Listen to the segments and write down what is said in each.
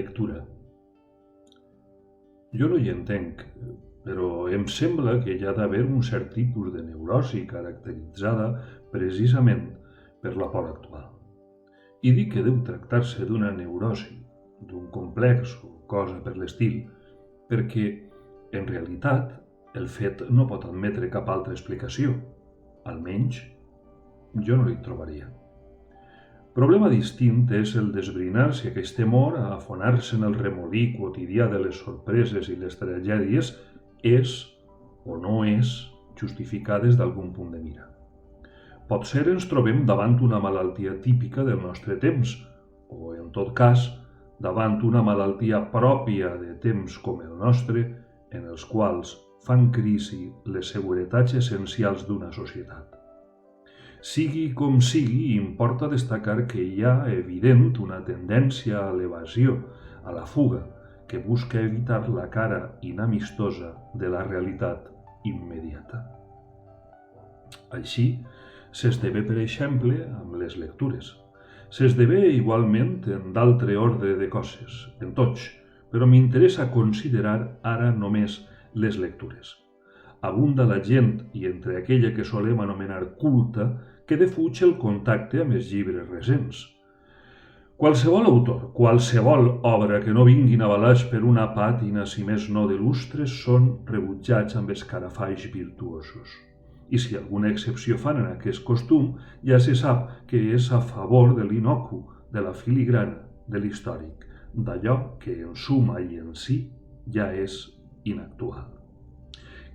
lectura. Jo no hi entenc, però em sembla que hi ha d'haver un cert tipus de neurosi caracteritzada precisament per la por actual. I dic que deu tractar-se d'una neurosi, d'un complex o cosa per l'estil, perquè, en realitat, el fet no pot admetre cap altra explicació. Almenys, jo no l'hi trobaria. Problema distint és el d'esbrinar si aquest temor a afonar-se en el remolí quotidià de les sorpreses i les tragèdies és o no és justificat des d'algun punt de mira. Potser ens trobem davant una malaltia típica del nostre temps, o, en tot cas, davant una malaltia pròpia de temps com el nostre, en els quals fan crisi les seguretats essencials d'una societat. Sigui com sigui, importa destacar que hi ha evident una tendència a l'evasió, a la fuga, que busca evitar la cara inamistosa de la realitat immediata. Així, s'esdevé, per exemple, amb les lectures. S'esdevé igualment en d'altre ordre de coses, en tots, però m'interessa considerar ara només les lectures. Abunda la gent, i entre aquella que solem anomenar culta, que defuig el contacte amb els llibres recents. Qualsevol autor, qualsevol obra que no vinguin avalats per una pàtina, si més no de lustres, són rebutjats amb escarafalls virtuosos. I si alguna excepció fan en aquest costum, ja se sap que és a favor de l'inocu, de la filigrana, de l'històric, d'allò que en suma i en si ja és inactual.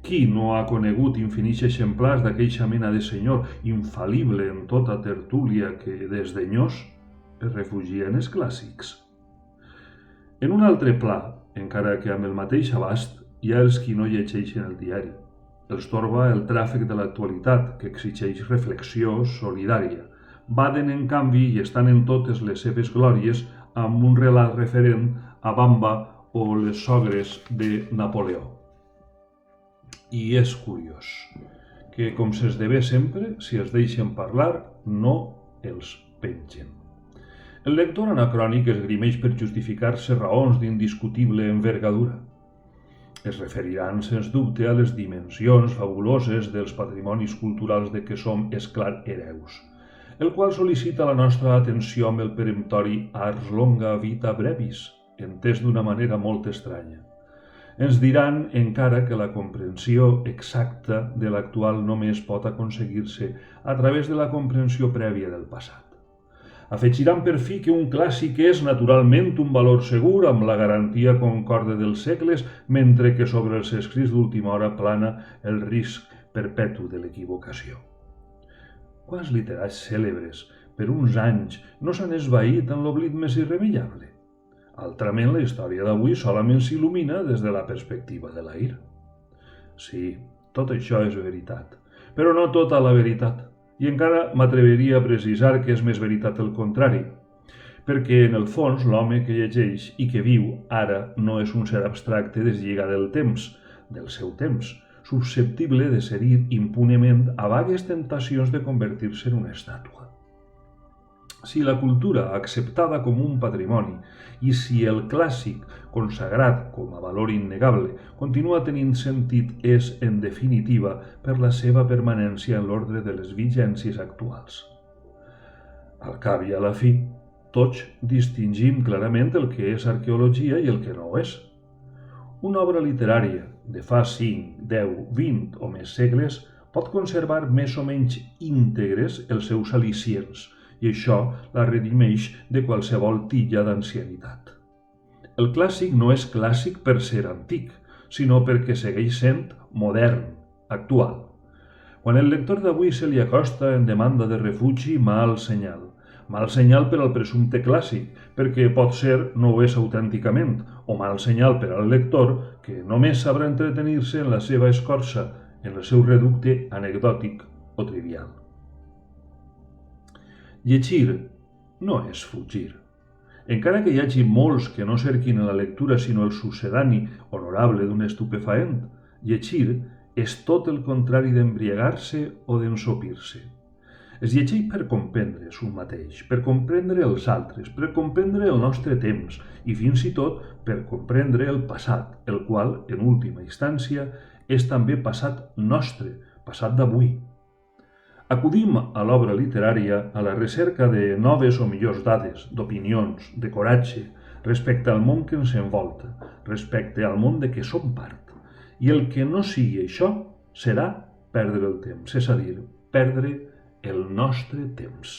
Qui no ha conegut infinits exemplars d'aqueixa mena de senyor infal·lible en tota tertúlia que, desdenyós, es refugia en els clàssics? En un altre pla, encara que amb el mateix abast, hi ha els qui no llegeixen el diari. Els torba el tràfic de l'actualitat, que exigeix reflexió solidària. Baden, en canvi, i estan en totes les seves glòries, amb un relat referent a Bamba o les sogres de Napoleó. I és curiós que, com s'esdevé sempre, si es deixen parlar, no els pengen. El lector anacrònic esgrimeix per justificar-se raons d'indiscutible envergadura. Es referiran, sens dubte, a les dimensions fabuloses dels patrimonis culturals de què som esclar hereus, el qual sol·licita la nostra atenció amb el peremptori ars longa vita brevis, entès d'una manera molt estranya. Ens diran encara que la comprensió exacta de l'actual només pot aconseguir-se a través de la comprensió prèvia del passat. Afegiran per fi que un clàssic és naturalment un valor segur amb la garantia concorde dels segles, mentre que sobre els escrits d'última hora plana el risc perpetu de l'equivocació. Quants literats cèlebres per uns anys no s'han esvaït en l'oblit més irremeiable? Altrament, la història d'avui solament s'il·lumina des de la perspectiva de la ira. Sí, tot això és veritat, però no tota la veritat, i encara m'atreviria a precisar que és més veritat el contrari, perquè en el fons l'home que llegeix i que viu ara no és un ser abstracte deslligat del temps, del seu temps, susceptible de cedir impunement a vagues tentacions de convertir-se en una estàtua. Si la cultura, acceptada com un patrimoni, i si el clàssic, consagrat com a valor innegable, continua tenint sentit, és, en definitiva, per la seva permanència en l'ordre de les vigències actuals. Al cap i a la fi, tots distingim clarament el que és arqueologia i el que no ho és. Una obra literària de fa 5, 10, 20 o més segles pot conservar més o menys íntegres els seus al·licients, i això la redimeix de qualsevol tilla d'ancianitat. El clàssic no és clàssic per ser antic, sinó perquè segueix sent modern, actual. Quan el lector d'avui se li acosta en demanda de refugi, mal senyal. Mal senyal per al presumpte clàssic, perquè pot ser no ho és autènticament, o mal senyal per al lector, que només sabrà entretenir-se en la seva escorça, en el seu reducte anecdòtic o trivial. Llegir no és fugir. Encara que hi hagi molts que no cerquin en la lectura sinó el succedani honorable d'un estupefaent, llegir és tot el contrari d'embriagar-se o d'ensopir-se. Es llegeix per comprendre's un mateix, per comprendre els altres, per comprendre el nostre temps i fins i tot per comprendre el passat, el qual, en última instància, és també passat nostre, passat d'avui. Acudim a l'obra literària a la recerca de noves o millors dades, d'opinions, de coratge, respecte al món que ens envolta, respecte al món de què som part. I el que no sigui això serà perdre el temps, és a dir, perdre el nostre temps.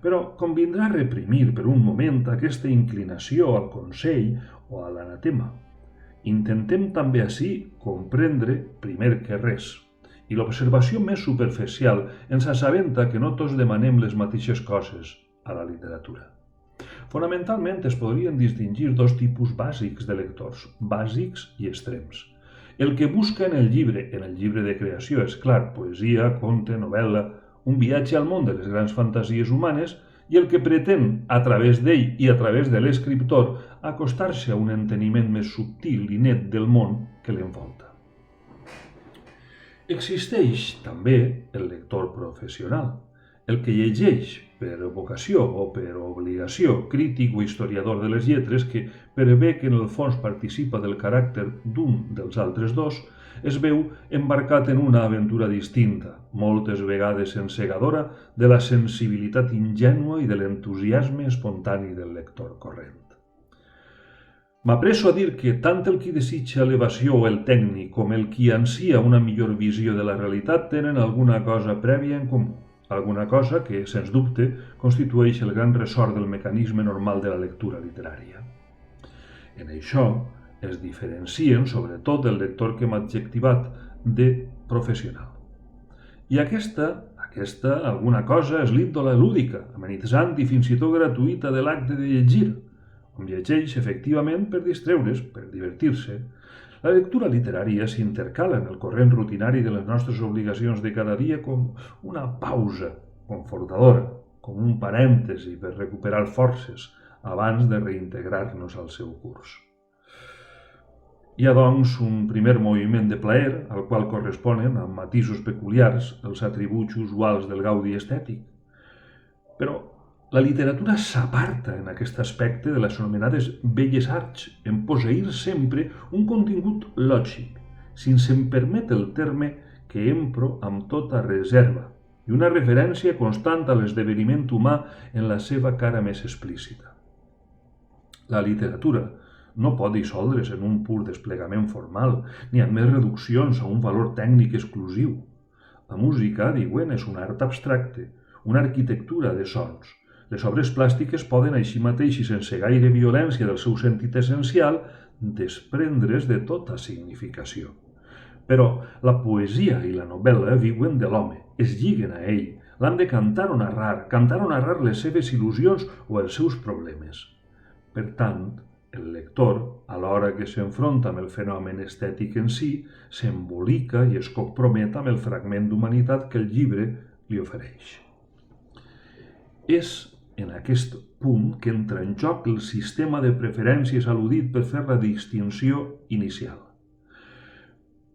Però convindrà reprimir per un moment aquesta inclinació al consell o a l'anatema. Intentem també ací comprendre primer que res. I l'observació més superficial ens assabenta que no tots demanem les mateixes coses a la literatura. Fonamentalment es podrien distingir dos tipus bàsics de lectors, bàsics i extrems. El que busca en el llibre de creació és clar, poesia, conte, novel·la, un viatge al món de les grans fantasies humanes, i el que pretén, a través d'ell i a través de l'escriptor, acostar-se a un enteniment més subtil i net del món que l'envolta. Existeix també el lector professional, el que llegeix per vocació o per obligació, crític o historiador de les lletres, que per bé que en el fons participa del caràcter d'un dels altres dos, es veu embarcat en una aventura distinta, moltes vegades encegadora, de la sensibilitat ingènua i de l'entusiasme espontani del lector corrent. M'apresso a dir que tant el qui desitja elevació o el tècnic com el qui ansia una millor visió de la realitat tenen alguna cosa prèvia en comú, alguna cosa que, sens dubte, constitueix el gran ressort del mecanisme normal de la lectura literària. En això es diferencien sobretot el lector que hem adjectivat de professional. I aquesta alguna cosa és l'índola lúdica, amenitzant i fins i tot gratuïta de l'acte de llegir, on llegeix efectivament per distreure's, per divertir-se. La lectura literària s'intercala en el corrent rutinari de les nostres obligacions de cada dia com una pausa confortadora, com un parèntesi per recuperar forces abans de reintegrar-nos al seu curs. Hi ha, doncs, un primer moviment de plaer, al qual corresponen, amb matisos peculiars, els atributs usuals del gaudi estètic. Però la literatura s'aparta en aquest aspecte de les anomenades belles arts, en posseir sempre un contingut lògic, si se'm permet el terme que empro amb tota reserva, i una referència constant a l'esdeveniment humà en la seva cara més explícita. La literatura no pot dissoldre's en un pur desplegament formal, ni amb més reduccions a un valor tècnic exclusiu. La música, diuen, és un art abstracte, una arquitectura de sons. Les obres plàstiques poden, així mateix i sense gaire violència del seu sentit essencial, desprendre's de tota significació. Però la poesia i la novel·la viuen de l'home, es lliguen a ell, l'han de cantar o narrar les seves il·lusions o els seus problemes. Per tant, el lector, a l'hora que s'enfronta amb el fenomen estètic en si, s'embolica i es compromet amb el fragment d'humanitat que el llibre li ofereix. És en aquest punt que entra en joc el sistema de preferències al·ludit per fer la distinció inicial.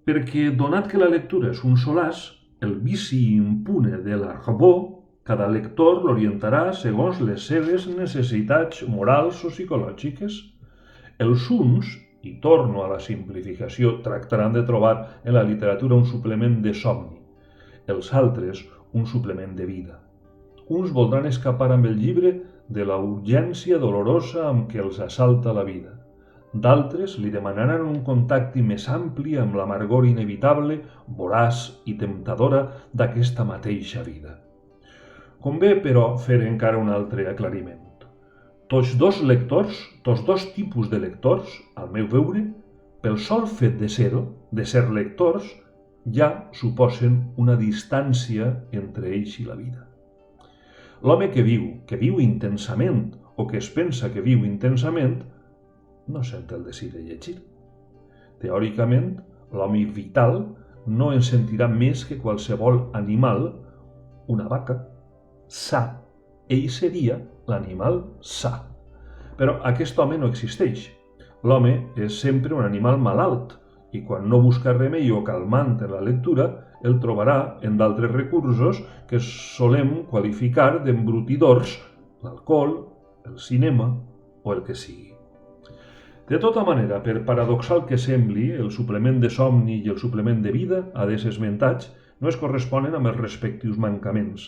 Perquè, donat que la lectura és un solàs, el vici impune de l'arbor, cada lector l'orientarà segons les seves necessitats morals o psicològiques. Els uns, i torno a la simplificació, tractaran de trobar en la literatura un suplement de somni, els altres un suplement de vida. Uns voldran escapar amb el llibre de la urgència dolorosa amb què els assalta la vida. D'altres li demanaran un contacte més ampli amb l'amargor inevitable, voraç i temptadora d'aquesta mateixa vida. Convé, però, fer encara un altre aclariment. Tots dos tipus de lectors, al meu veure, pel sol fet de ser-ho, de ser lectors, ja suposen una distància entre ells i la vida. L'home que viu intensament o que es pensa que viu intensament, no sent el desig de llegir. Teòricament, l'home vital no en sentirà més que qualsevol animal, una vaca, sa. Ell seria l'animal sa. Però aquest home no existeix. L'home és sempre un animal malalt i quan no busca remei o calmant en la lectura, el trobarà en d'altres recursos que solem qualificar d'embrutidors, l'alcohol, el cinema o el que sigui. De tota manera, per paradoxal que sembli, el suplement de somni i el suplement de vida, adés esmentats, no es corresponen amb els respectius mancaments.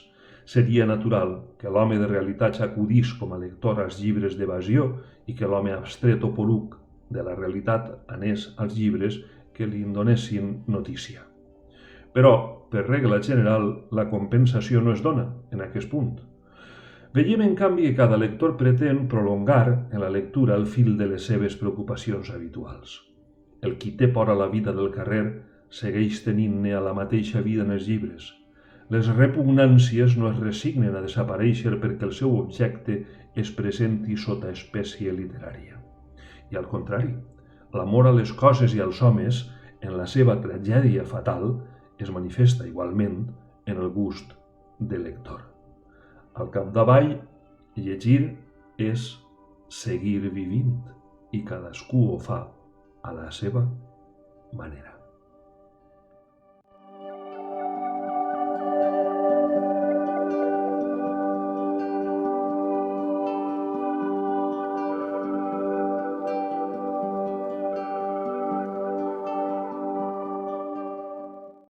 Seria natural que l'home de realitats acudís com a lector als llibres d'evasió i que l'home abstret o poruc de la realitat anés als llibres que li donessin notícia. Però, per regla general, la compensació no es dona en aquest punt. Veiem, en canvi, que cada lector pretén prolongar en la lectura el fil de les seves preocupacions habituals. El qui té por a la vida del carrer segueix tenint-ne a la mateixa vida en els llibres. Les repugnàncies no es resignen a desaparèixer perquè el seu objecte es presenti sota espècie literària. I al contrari, l'amor a les coses i als homes, en la seva tragèdia fatal, es manifesta igualment en el gust del lector. Al capdavall, llegir és seguir vivint i cadascú ho fa a la seva manera.